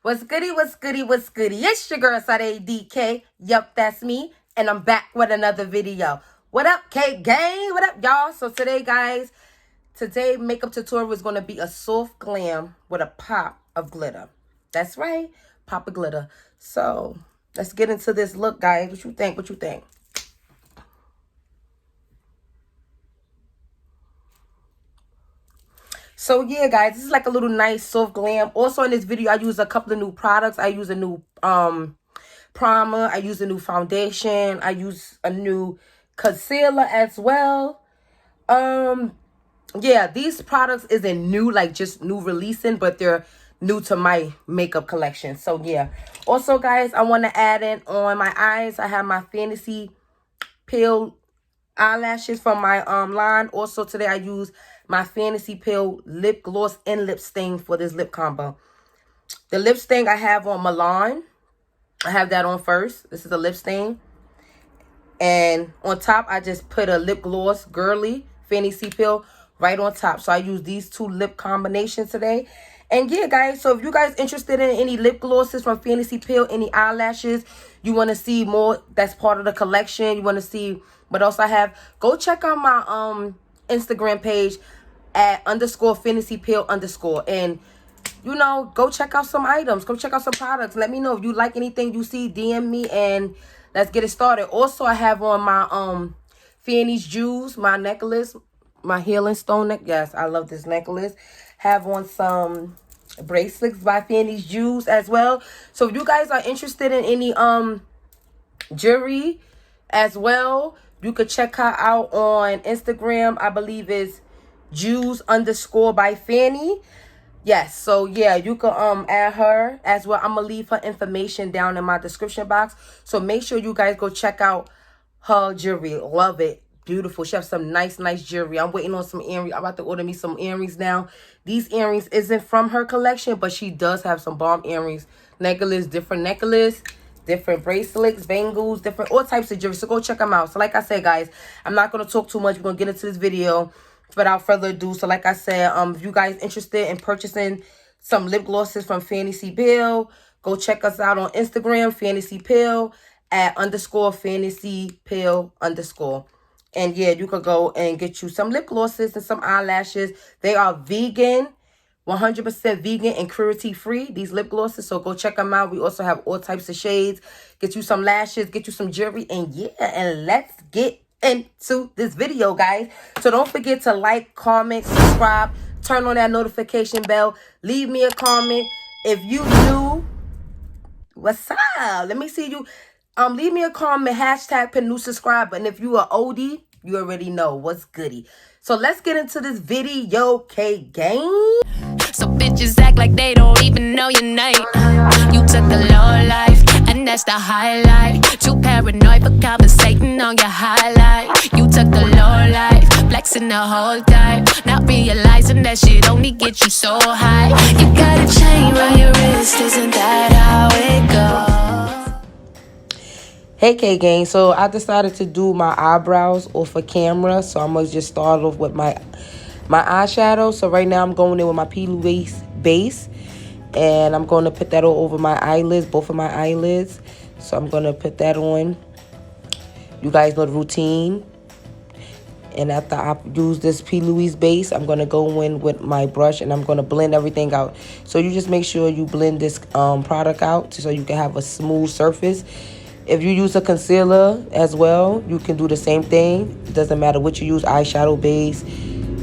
What's goody, what's goody, what's goody? It's your girl, Sade DK. Yup, that's me. And I'm back with another video. What up, K Gang? What up, y'all? So today, guys, makeup tutorial is going to be a soft glam with a pop of glitter. That's right, pop of glitter. So let's get into this look, guys. What you think? What you think? So yeah, guys, this is like a little nice soft glam. Also in this video, I use a couple of new products. I use a new primer. I use a new foundation. I use a new concealer as well. Yeah, these products isn't new, like just new releasing, but they're new to my makeup collection. So yeah. Also, guys, I want to add in on my eyes. I have my Fantasy Pale eyelashes from my line. Also today I use my Fantasy Pale lip gloss and lip stain for this lip combo. The lip stain I have on Milan. I have that on first. This is a lip stain. And on top I just put a lip gloss, Girly, Fantasy Pale, right on top. So I use these two lip combinations today. And yeah, guys, so if you guys interested in any lip glosses from Fantasy Pale, any eyelashes, you want to see more that's part of the collection, you want to see what else I have, go check out my Instagram page at _Fantasy Pale _ and you know, go check out some items, go check out some products. Let me know if you like anything you see, DM me and let's get it started. Also, I have on my Fannie's jewels, my necklace, my healing stone neck. Yes, I love this necklace. Have on some bracelets by Fannie's jewels as well. So if you guys are interested in any jewelry as well, you could check her out on Instagram. I believe it's jewels _ by Fannie. Yes, so yeah, you can add her as well. I'm gonna leave her information down in my description box. So make sure you guys go check out her jewelry. Love it. Beautiful. She has some nice jewelry. I'm waiting on some earrings. I'm about to order me some earrings now. These earrings isn't from her collection, but she does have some bomb earrings. Necklace, different bracelets, bangles, different all types of jewelry. So go check them out. So like I said, guys, I'm not going to talk too much. We're going to get into this video without further ado. So like I said, if you guys interested in purchasing some lip glosses from Fantasy Pale, go check us out on Instagram, Fantasy Pale, at _Fantasy Pale _ and yeah, you could go and get you some lip glosses and some eyelashes. They are vegan, 100% vegan and cruelty-free, these lip glosses. So go check them out. We also have all types of shades. Get you some lashes, get you some jewelry. And yeah, and let's get into this video, guys. So don't forget to like, comment, subscribe, turn on that notification bell. Leave me a comment. If you new, what's up? Let me see you. Leave me a comment, hashtag pin new subscriber. And if you are oldie, you already know what's goody. So let's get into this video, K Gang. So bitches act like they don't even know your name. You took a low life, and that's the highlight. Too paranoid for conversating on your highlight. You took the low life, flexing the whole time, not realizing that shit only gets you so high. You got a chain around your wrist, isn't that how it goes? Hey K Gang, so I decided to do my eyebrows off of camera. So I'm gonna just start off with my eyeshadow. So right now I'm going in with my P.Louise base, and I'm going to put that all over my eyelids, both of my eyelids. So I'm going to put that on. You guys know the routine. And after I use this P.Louise base, I'm going to go in with my brush and I'm going to blend everything out. So you just make sure you blend this product out so you can have a smooth surface. If you use a concealer as well, you can do the same thing. It doesn't matter what you use, eyeshadow base,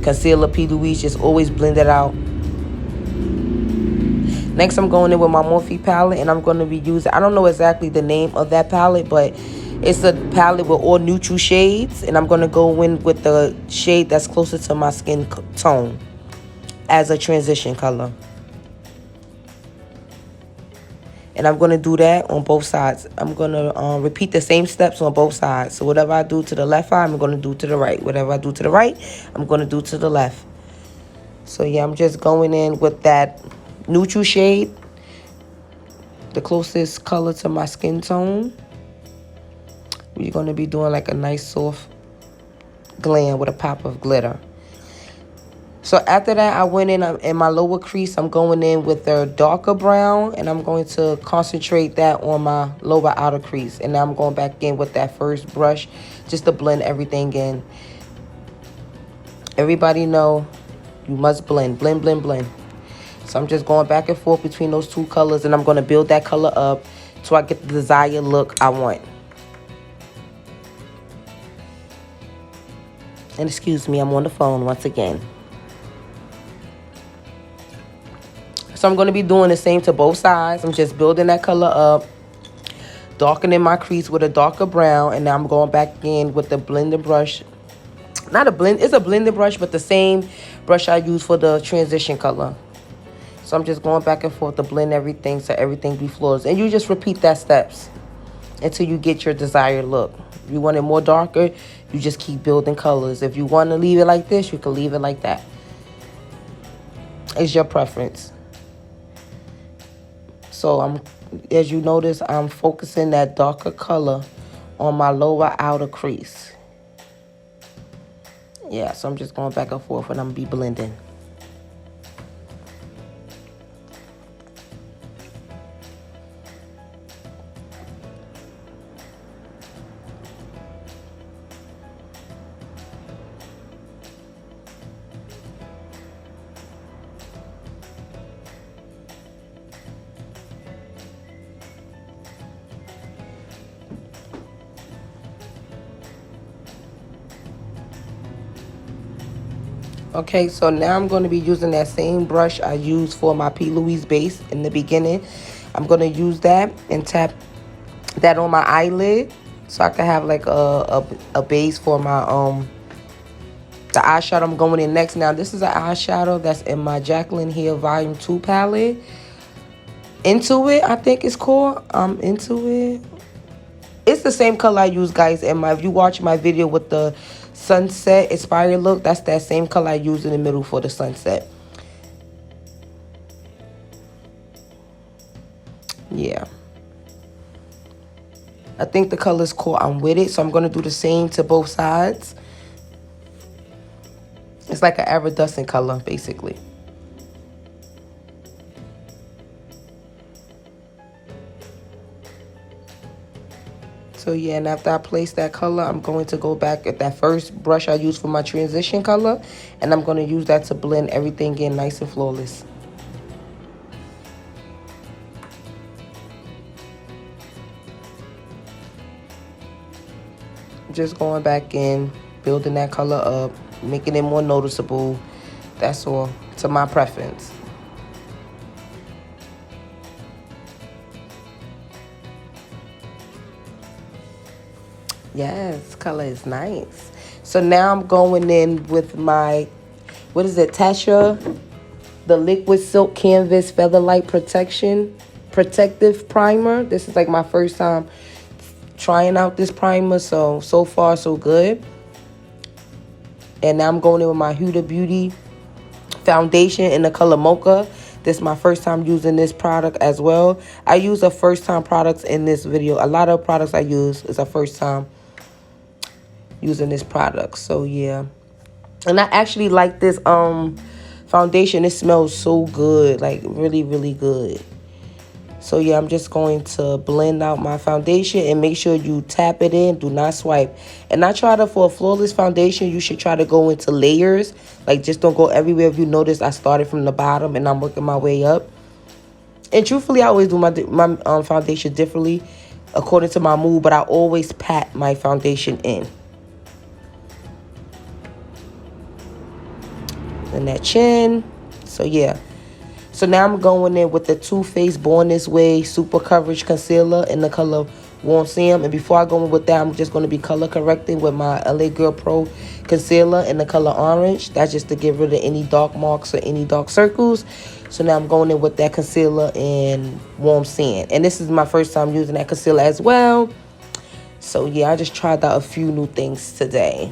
concealer, P.Louise, just always blend it out. Next, I'm going in with my Morphe palette, and I'm going to be using, I don't know exactly the name of that palette, but it's a palette with all neutral shades, and I'm going to go in with the shade that's closer to my skin tone as a transition color. And I'm going to do that on both sides. I'm going to repeat the same steps on both sides. So whatever I do to the left eye, I'm going to do to the right. Whatever I do to the right, I'm going to do to the left. So yeah, I'm just going in with that neutral shade, the closest color to my skin tone. We're going to be doing like a nice soft glam with a pop of glitter. So after that, I went in my lower crease. I'm going in with the darker brown, and I'm going to concentrate that on my lower outer crease. And now I'm going back in with that first brush just to blend everything in. Everybody know you must blend, blend, blend, blend. So I'm just going back and forth between those two colors, and I'm going to build that color up so I get the desired look I want. And excuse me, I'm on the phone once again. So I'm going to be doing the same to both sides. I'm just building that color up, darkening my crease with a darker brown, and now I'm going back in with the blender brush. Not a blend, it's a blender brush, but the same brush I use for the transition color. So I'm just going back and forth to blend everything so everything be flawless. And you just repeat that steps until you get your desired look. If you want it more darker, you just keep building colors. If you want to leave it like this, you can leave it like that. It's your preference. So as you notice, I'm focusing that darker color on my lower outer crease. Yeah, so I'm just going back and forth and I'm going to be blending. Okay, so now I'm going to be using that same brush I used for my P.Louise base in the beginning. I'm going to use that and tap that on my eyelid so I can have like a base for my the eyeshadow I'm going in next. Now this is an eyeshadow that's in my Jaclyn Hair Volume 2 palette. Into It, I think it's called. Into It. It's the same color I use, guys. And if you watch my video with the sunset inspired look, that's that same color I use in the middle for the sunset. Yeah. I think the color is called I'm With It. So I'm going to do the same to both sides. It's like an iridescent color, basically. So yeah, and after I place that color, I'm going to go back at that first brush I used for my transition color. And I'm going to use that to blend everything in nice and flawless. Just going back in, building that color up, making it more noticeable. That's all, to my preference. Yes, color is nice. So now I'm going in with my, what is it, Tasha? The Liquid Silk Canvas Featherlight Protective Primer. This is like my first time trying out this primer. So far, so good. And now I'm going in with my Huda Beauty foundation in the color Mocha. This is my first time using this product as well. I use a first time products in this video. A lot of products I use is a first time using this product. So yeah, and I actually like this foundation. It smells so good, like really, really good. So yeah, I'm just going to blend out my foundation and make sure you tap it in. Do not swipe. And I try to, for a flawless foundation, you should try to go into layers. Like, just don't go everywhere. If you notice, I started from the bottom and I'm working my way up. And truthfully, I always do my foundation differently according to my mood, but I always pat my foundation in. And that chin. So yeah. So now I'm going in with the Too Faced Born This Way Super Coverage Concealer in the color Warm Sam. And before I go in with that, I'm just going to be color correcting with my LA Girl Pro Concealer in the color Orange. That's just to get rid of any dark marks or any dark circles. So now I'm going in with that concealer in Warm Sand. And this is my first time using that concealer as well. So yeah, I just tried out a few new things today.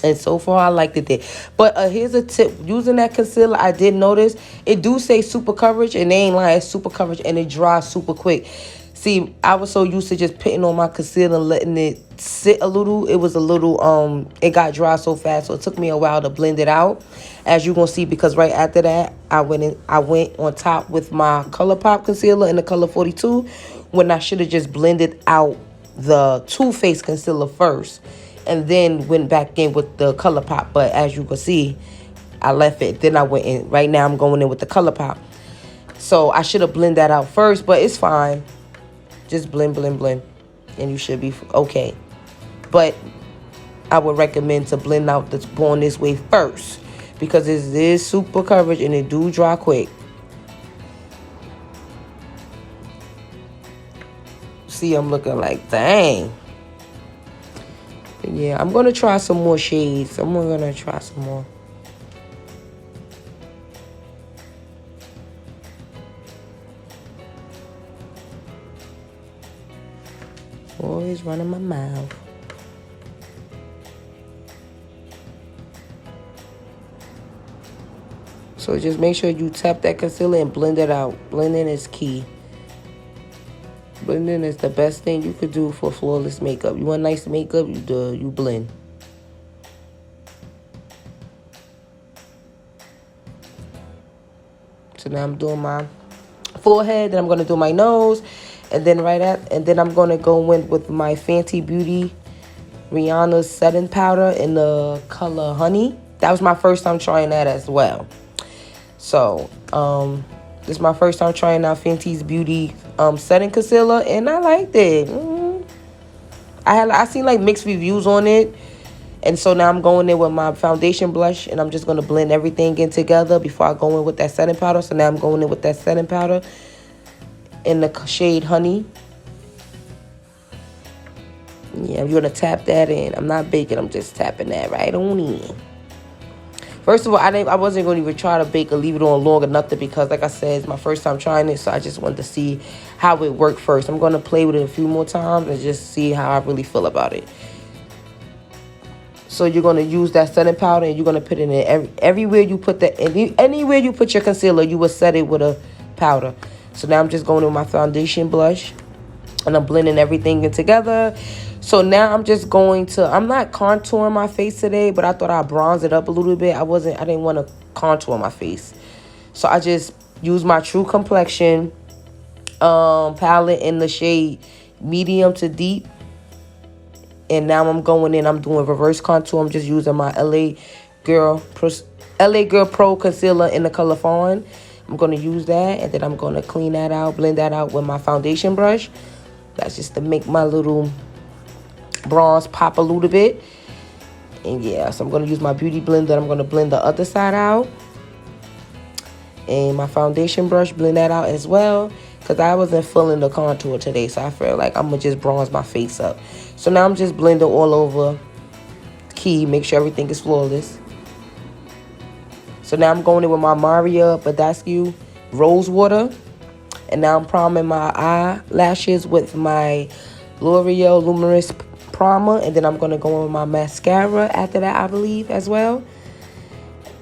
And so far, I liked it there. But here's a tip. Using that concealer, I did notice it do say super coverage. And they ain't lying, it's super coverage. And it dries super quick. See, I was so used to just putting on my concealer and letting it sit a little. It was a little, it got dry so fast, so it took me a while to blend it out. As you're going to see, because right after that, I went on top with my ColourPop concealer in the color 42, when I should have just blended out the Too Faced concealer first, and then went back in with the ColourPop. But as you can see, I left it. Then I went in. Right now, I'm going in with the ColourPop. So I should have blended that out first, but it's fine. Just blend, blend, blend, and you should be okay. But I would recommend to blend out the Born This Way first, because it is super coverage and it do dry quick. See, I'm looking like, dang. But yeah, I'm going to try some more shades. I'm going to try some more. Always running my mouth. So just make sure you tap that concealer and blend it out. Blending is key. Blending is the best thing you could do for flawless makeup. You want nice makeup, you blend. So now I'm doing my forehead, then I'm gonna do my nose, and then I'm gonna go in with my Fenty Beauty Rihanna's setting powder in the color Honey. That was my first time trying that as well. So, this is my first time trying out Fenty's Beauty setting concealer, and I liked it. I seen like mixed reviews on it, and so now I'm going in with my foundation blush, and I'm just gonna blend everything in together before I go in with that setting powder. So now I'm going in with that setting powder in the shade Honey. Yeah, I'm gonna tap that in. I'm not baking. I'm just tapping that right on in. First of all, I wasn't going to even try to bake or leave it on long enough because, like I said, it's my first time trying it. So I just wanted to see how it worked first. I'm going to play with it a few more times and just see how I really feel about it. So you're going to use that setting powder and you're going to put it in everywhere you put that. Anywhere you put your concealer, you will set it with a powder. So now I'm just going with my foundation blush and I'm blending everything in together. So now I'm just going to, I'm not contouring my face today, but I thought I'd bronze it up a little bit. I didn't want to contour my face. So I just used my True Complexion palette in the shade medium to deep. And now I'm going in, I'm doing reverse contour. I'm just using my LA Girl Pro concealer in the color Fawn. I'm going to use that, and then I'm going to clean that out, blend that out with my foundation brush. That's just to make my little bronze pop a little bit. And yeah, so I'm going to use my beauty blender. I'm going to blend the other side out. And my foundation brush, blend that out as well. Because I wasn't feeling the contour today. So I feel like I'm going to just bronze my face up. So now I'm just blending all over. Key, make sure everything is flawless. So now I'm going in with my Maria Badescu Rose Water. And now I'm priming my eyelashes with my L'Oreal Luminous Primer. And then I'm going to go in with my mascara after that, I believe, as well.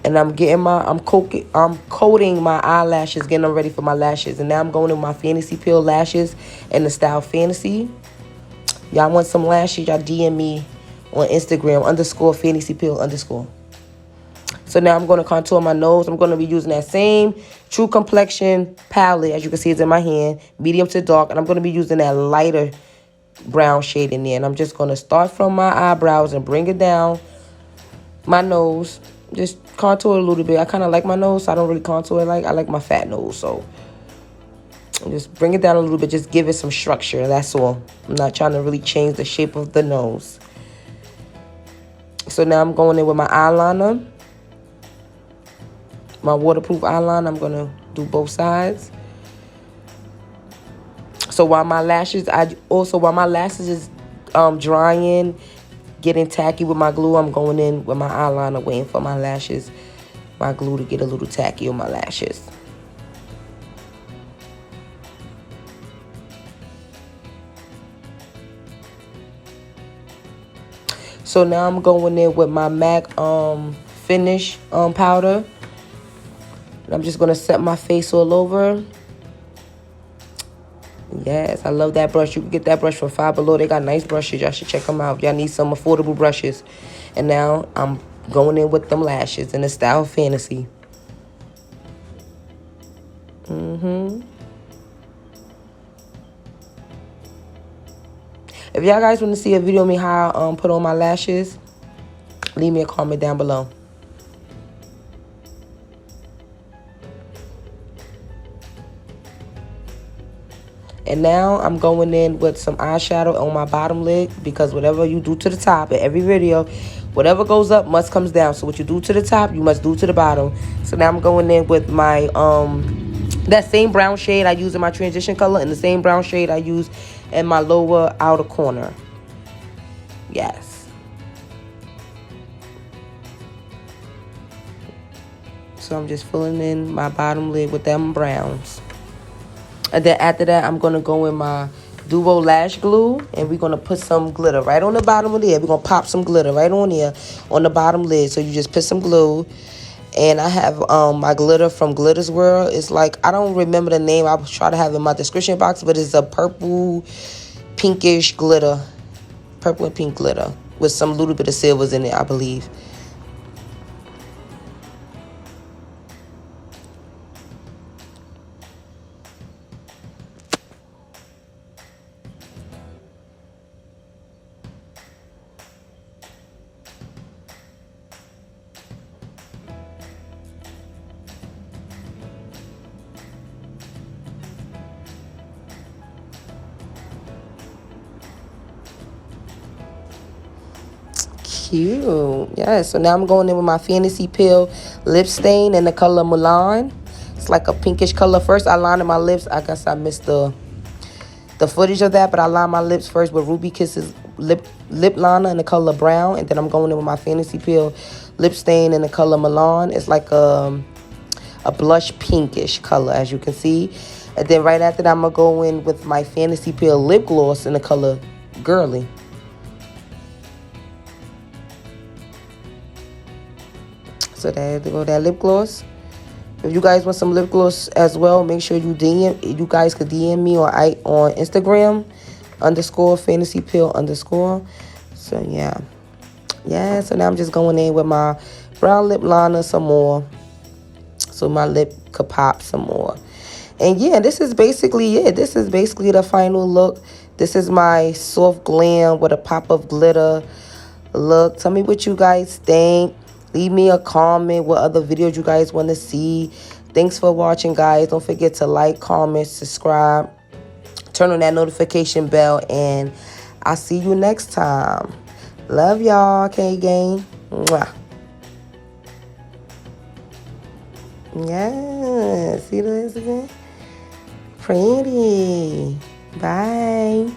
And I'm coating my eyelashes, getting them ready for my lashes. And now I'm going in with my Fantasy Peel lashes in the style Fantasy. Y'all want some lashes, y'all DM me on Instagram, _Fantasy Peel _. So now I'm going to contour my nose. I'm going to be using that same True Complexion palette. As you can see, it's in my hand, medium to dark. And I'm going to be using that lighter brown shade in there. And I'm just going to start from my eyebrows and bring it down my nose. Just contour a little bit. I kind of like my nose, so I don't really contour it I like my fat nose. So just bring it down a little bit. Just give it some structure. That's all. I'm not trying to really change the shape of the nose. So now I'm going in with my eyeliner. My waterproof eyeliner. I'm going to do both sides. So while my lashes is drying, getting tacky with my glue, I'm going in with my eyeliner, waiting for my lashes, my glue to get a little tacky on my lashes. So now I'm going in with my MAC Finish powder. And I'm just going to set my face all over. Yes, I love that brush. You can get that brush for $5 Below. They got nice brushes. Y'all should check them out. Y'all need some affordable brushes. And now I'm going in with them lashes in the style Fantasy. If y'all guys want to see a video of me how I put on my lashes, leave me a comment down below. And now I'm going in with some eyeshadow on my bottom lid, because whatever you do to the top in every video, whatever goes up must comes down. So what you do to the top, you must do to the bottom. So now I'm going in with my that same brown shade I use in my transition color and the same brown shade I use in my lower outer corner. Yes. So I'm just filling in my bottom lid with them browns. And then after that, I'm going to go in my Duo Lash Glue. And we're going to put some glitter right on the bottom of there. We're going to pop some glitter right on there on the bottom lid. So you just put some glue. And I have my glitter from Glitter's World. It's like, I don't remember the name. I'll try to have it in my description box. But it's a purple, pinkish glitter. Purple and pink glitter. With some little bit of silvers in it, I believe. Cute. Yeah, so now I'm going in with my Fantasy Peel lip stain in the color Milan. It's like a pinkish color. First I lined my lips. I guess I missed the footage of that, but I lined my lips first with Ruby Kisses lip liner in the color brown, and then I'm going in with my Fantasy Peel lip stain in the color Milan. It's like a blush pinkish color, as you can see. And then right after that, I'm gonna go in with my Fantasy Peel lip gloss in the color Girly. So there you go, that lip gloss. If you guys want some lip gloss as well, make sure you guys could DM me on Instagram _Fantasy Peel _. So yeah. Yeah, so now I'm just going in with my brown lip liner some more, so my lip could pop some more. And yeah, this is basically it. This is basically the final look. This is my soft glam with a pop of glitter look. Tell me what you guys think. Leave me a comment what other videos you guys want to see. Thanks for watching, guys. Don't forget to like, comment, subscribe, turn on that notification bell, and I'll see you next time. Love y'all, K-Gang. Mwah. Yeah, see this again? Pretty. Bye.